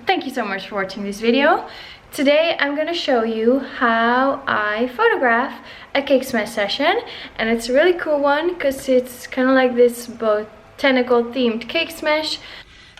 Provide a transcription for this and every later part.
Thank you so much for watching this video. Today I'm going to show you how I photograph a cake smash session, and it's a really cool one because it's kind of like this botanical themed cake smash.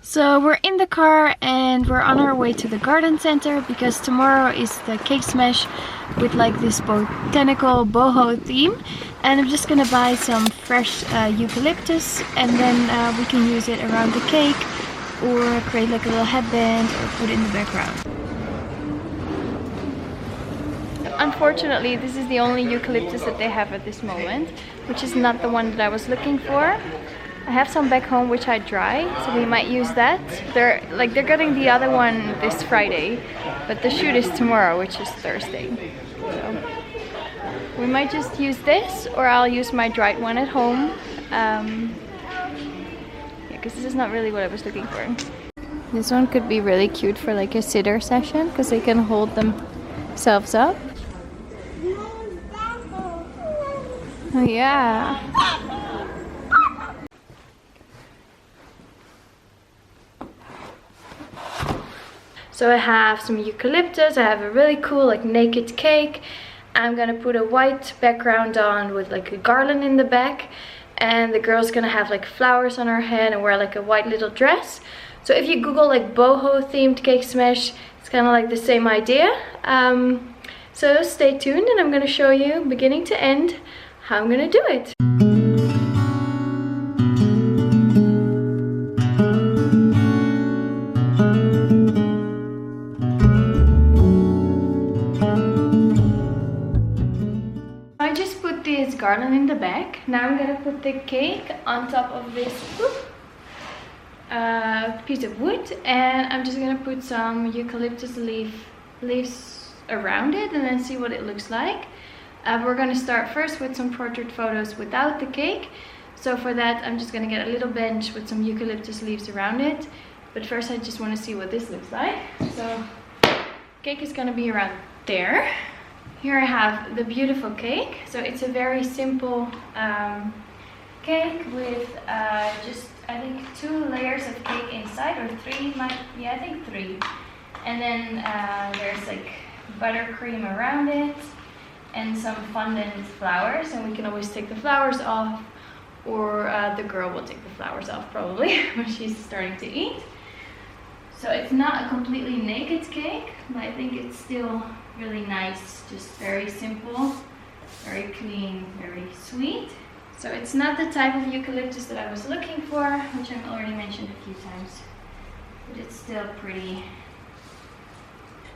So we're in the car and we're on our way to the garden center because tomorrow is the cake smash with like this botanical boho theme, and I'm just gonna buy some fresh eucalyptus, and then we can use it around the cake or create like a little headband or put it in the background. Unfortunately, this is the only eucalyptus that they have at this moment, which is not the one that I was looking for. I have some back home which I dry, so we might use that. They're getting the other one this Friday, but the shoot is tomorrow, which is Thursday. So we might just use this, or I'll use my dried one at home. Because this is not really what I was looking for. This one could be really cute for like a sitter session because they can hold themselves up. Oh yeah. So I have some eucalyptus, I have a really cool like naked cake. I'm gonna put a white background on with like a garland in the back. And the girl's gonna have like flowers on her head and wear like a white little dress. So if you Google like boho themed cake smash, it's kind of like the same idea. So stay tuned and I'm gonna show you beginning to end how I'm gonna do it. I just put this garland in the back. Now I'm gonna put the cake on top of this piece of wood, and I'm just gonna put some eucalyptus leaves around it and then see what it looks like. We're gonna start first with some portrait photos without the cake. So for that I'm just gonna get a little bench with some eucalyptus leaves around it. But first I just want to see what this looks like. So cake is gonna be around there. Here I have the beautiful cake. So it's a very simple cake with just I think 2 layers of cake inside, or 3, yeah, I think 3. And then there's like buttercream around it and some fondant flowers, and we can always take the flowers off, or the girl will take the flowers off probably when she's starting to eat. So it's not a completely naked cake, but I think it's still really nice, just very simple, very clean, very sweet. So it's not the type of eucalyptus that I was looking for, which I've already mentioned a few times, but it's still pretty.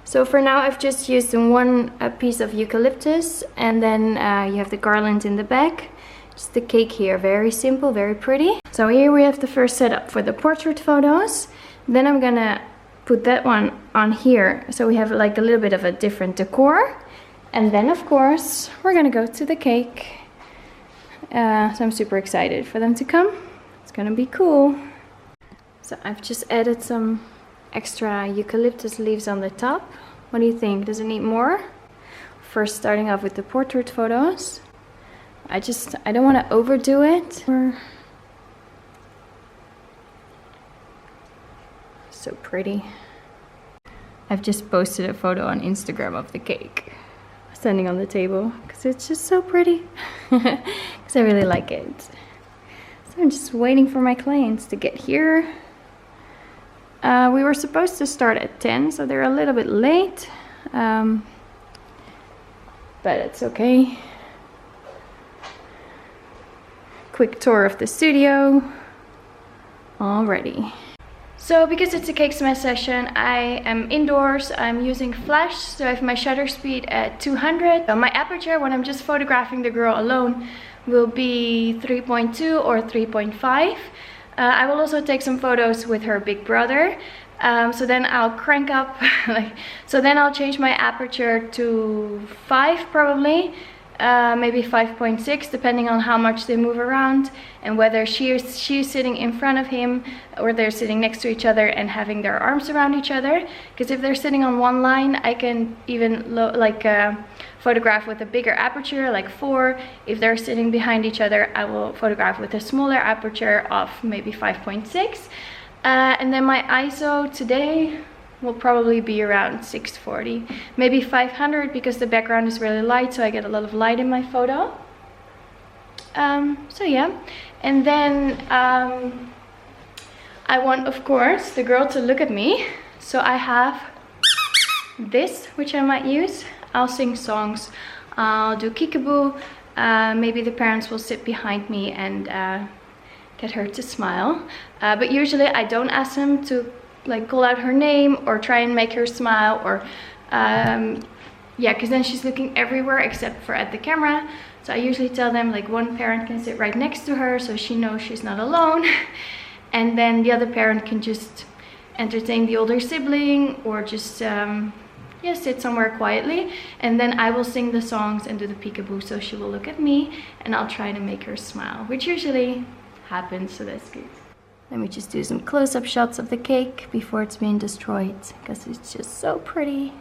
So for now I've just used one piece of eucalyptus, and then you have the garland in the back. Just the cake here, very simple, very pretty. So here we have the first setup for the portrait photos. Then I'm gonna put that one on here, so we have like a little bit of a different decor. And then of course we're gonna go to the cake. So I'm super excited for them to come. It's gonna be cool. So I've just added some extra eucalyptus leaves on the top. What do you think? Does it need more? First starting off with the portrait photos. I don't want to overdo it. So pretty. I've just posted a photo on Instagram of the cake standing on the table because it's just so pretty. Because I really like it. So I'm just waiting for my clients to get here. We were supposed to start at 10, so they're a little bit late. But it's okay. Quick tour of the studio already. So because it's a cake smash session, I am indoors. I'm using flash, so I have my shutter speed at 200. My aperture when I'm just photographing the girl alone will be 3.2 or 3.5. I will also take some photos with her big brother. So then I'll crank up, so then I'll change my aperture to 5 probably. Maybe 5.6, depending on how much they move around and whether she's sitting in front of him or they're sitting next to each other and having their arms around each other. Because if they're sitting on one line, I can even photograph with a bigger aperture, like 4. If they're sitting behind each other, I will photograph with a smaller aperture of maybe 5.6. And then my ISO today, will probably be around 640, maybe 500, because the background is really light, so I get a lot of light in my photo. So yeah, and then I want, of course, the girl to look at me, so I have this, which I might use. I'll sing songs, I'll do kickaboo, maybe the parents will sit behind me and get her to smile, but usually I don't ask them to like call out her name or try and make her smile, or yeah, because then she's looking everywhere except for at the camera. So I usually tell them like one parent can sit right next to her so she knows she's not alone, and then the other parent can just entertain the older sibling, or just yeah, sit somewhere quietly, and then I will sing the songs and do the peekaboo, so she will look at me and I'll try to make her smile, which usually happens, so that's good. Let me just do some close-up shots of the cake before it's being destroyed, because it's just so pretty.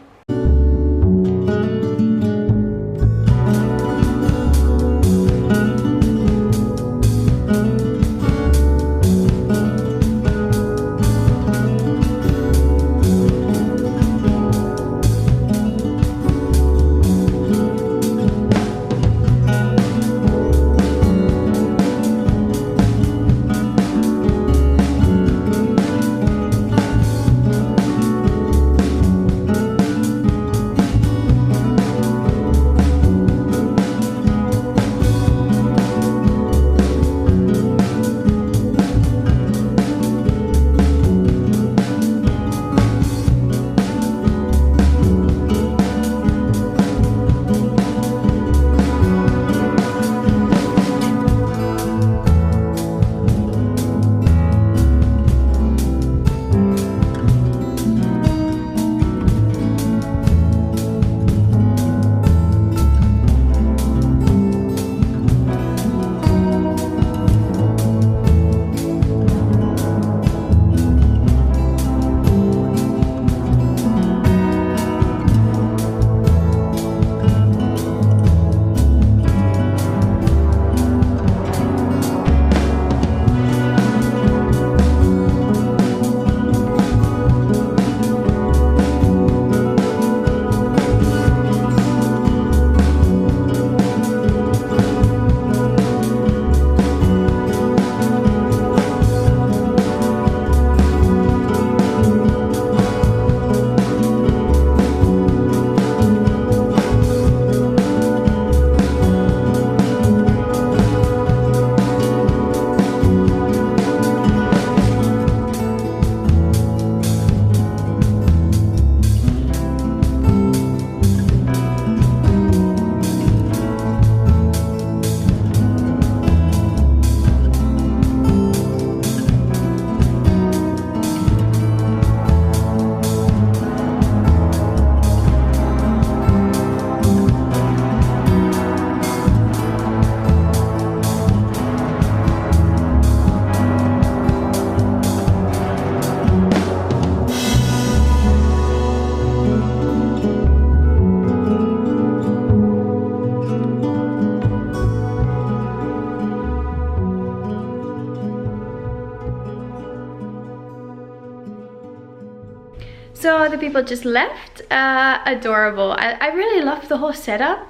So the people just left. Adorable. I really loved the whole setup.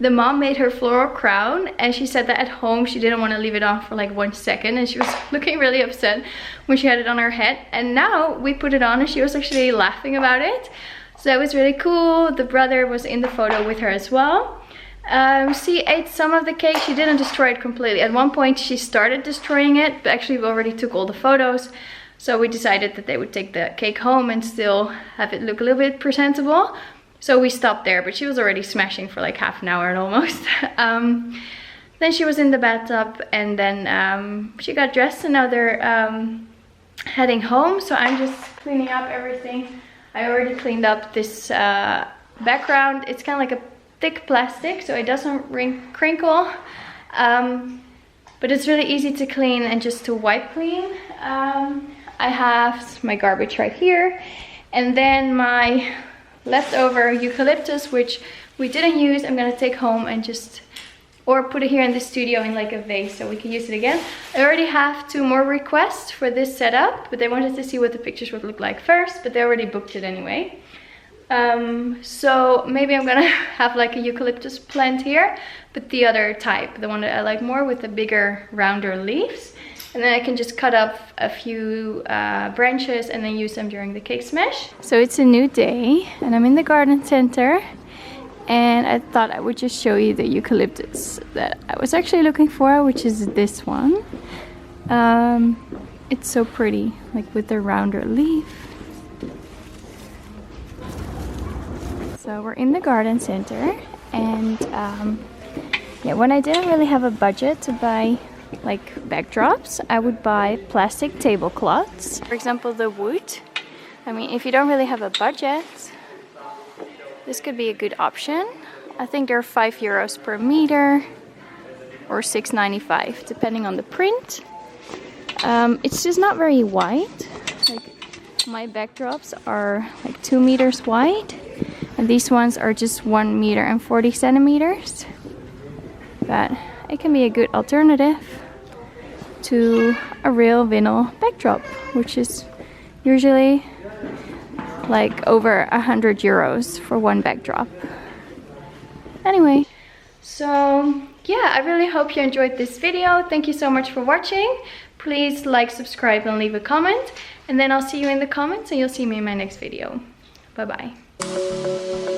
The mom made her floral crown, and she said that at home she didn't want to leave it on for like 1 second, and she was looking really upset when she had it on her head. And now we put it on and she was actually laughing about it. So that was really cool. The brother was in the photo with her as well. She ate some of the cake. She didn't destroy it completely. At one point she started destroying it, but actually we already took all the photos. So we decided that they would take the cake home and still have it look a little bit presentable. So we stopped there, but she was already smashing for like half an hour and almost. Then she was in the bathtub, and then she got dressed, and now they're heading home. So I'm just cleaning up everything. I already cleaned up this background. It's kind of like a thick plastic, so it doesn't crinkle. But it's really easy to clean and just to wipe clean. I have my garbage right here, and then my leftover eucalyptus, which we didn't use, I'm gonna take home and just or put it here in the studio in like a vase so we can use it again. I already have 2 more requests for this setup, but they wanted to see what the pictures would look like first, but they already booked it anyway. So maybe I'm gonna have like a eucalyptus plant here, but the other type, the one that I like more with the bigger, rounder leaves. And then I can just cut up a few branches and then use them during the cake smash. So it's a new day and I'm in the garden center. And I thought I would just show you the eucalyptus that I was actually looking for, which is this one. It's so pretty, like with the rounder leaf. So we're in the garden center, and yeah, when I didn't really have a budget to buy like backdrops, I would buy plastic tablecloths. For example, the wood. I mean, if you don't really have a budget, this could be a good option. I think they're €5 per meter or €6.95 depending on the print. It's just not very wide. Like my backdrops are like 2 meters wide, and these ones are just 1 meter and 40 centimeters. But it can be a good alternative to a real vinyl backdrop, which is usually like over €100 for one backdrop. Anyway, so yeah, I really hope you enjoyed this video. Thank you so much for watching. Please like, subscribe and leave a comment, and then I'll see you in the comments and you'll see me in my next video. Bye bye.